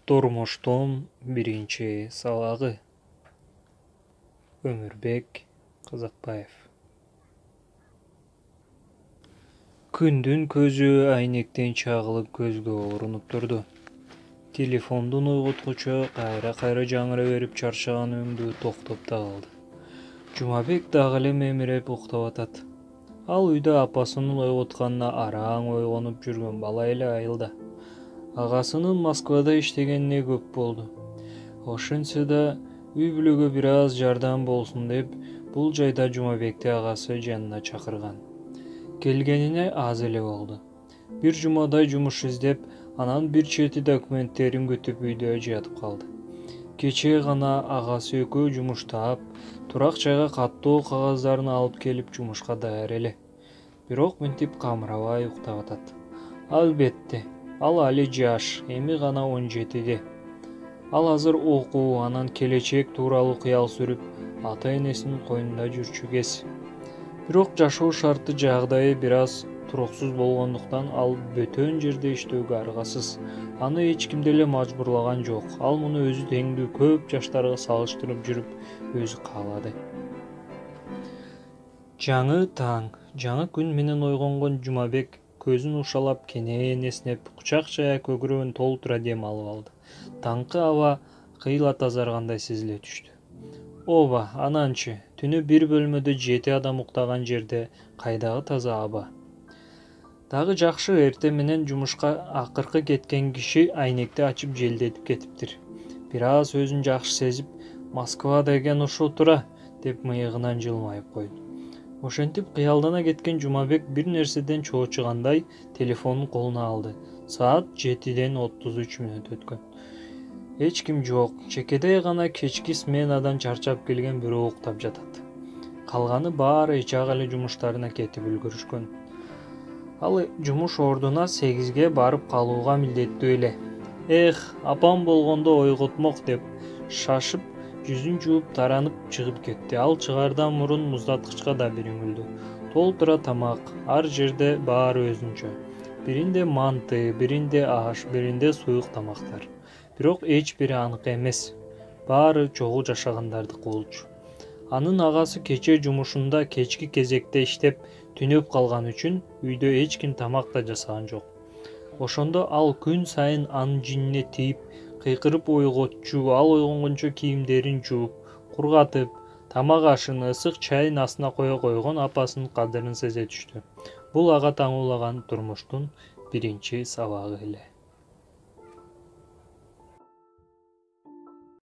Тормуштун биринчи сабагы. Өмүрбек Казакбаев. Күндүн көзү айнектен чагылып көзгө урунуп турду. Телефондун ойготкучу кайра жаңыра берип чарчаган өңдүү токтоп да калды. Жумабек дагы эле мемиреп уктап атат. Ал үйдө апасынын ойготканына араң ойгонуп жүргөн бала эле айылда. Агасынын Москвада иштегенине көп болду. Ошентсе да үй бүлөгө бир аз жардам болсун деп бул жайда Жумабекти агасы жанына чакырган. Келгенине аз эле болду. Бир жумадай жумуш издеп, анан бир чети документтерин күтүп үйдө жатып калды. Кечээ гана агасы экөө жумуштап, турак жайга каттоо кагаздарын алып келип жумушка даяр эле. Бирок мынтип камырабай уктап атат. Албетте, ал али жаш, эми гана 17-де. Ал азыр окуу, анан келечек тууралуу кыял сүрүп, ата-энесинин койнунда жүрчү кез. Бирок жашоо шарты жагдайы бир аз туруксуз болгондуктан ал бөтөн жерде иштөөгө аргасыз. Аны эч ким деле мажбурлаган жок. Ал муну өзү теңдүү көп жаштарга салыштырып жүрүп, өзү каалады. Жаңы таң, жаңы күн менен ойгонгон Жумабек көзүн ушалап кенен эснеп, кучак жая көгүрөгүн толтура дем алып алды. Таңкы аба кыйла тазаргандай сезиле түштү. Оба, ананчы, түнү бир бөлмөдө 7 адам уктаган жерде кайдагы таза аба. Дагы жакшы, эртең менен жумушка акыркы кеткен киши айнекти ачып желдетип кетиптир. Бир аз өзүн жакшы сезип, Москва деген ошо тура, деп мыйыгынан жылмайып койду. Ошентип кыялдана кеткен Жумабек бир нерседен чоочугандай телефонун колуна алды. Саат 7:33 өткөн. Эч ким жок. Чекедей гана кечки сменадан чарчап келген бирөө уктап жатат. Калганы баары ичак эле жумуштарына кетип үлгүрүшкөн. Ал жумуш ордуна 8-ге барып калууга милдеттүү эле. Апам болгондо ойготмок деп шашып, жүзүн жууп таранып чыгып кетти. Ал чыгардан мурун муздаткычка да бир үңүлдү. Толтура тамак, ар жерде баары өзүнчө. Биринде манты, биринде аш, биринде суюк тамактар. Бирок эч бири аныкы эмес. Баары чогуу жашагандардыкы болчу. Анын агасы кечээ жумушунда кечки кезекте иштеп түнөп калган үчүн үйдө эч ким тамак да жасаган жок. Ошондо ал күн сайын анын жинине тийип, кыйкырып ойготчу, ал ойгонгончо кийимдерин жууп, кургатып, тамак ашын, ысык чайын астына кое койгон апасынын кадырын сезе түштү. Бул ага таңуулаган турмуштун биринчи сабагы эле.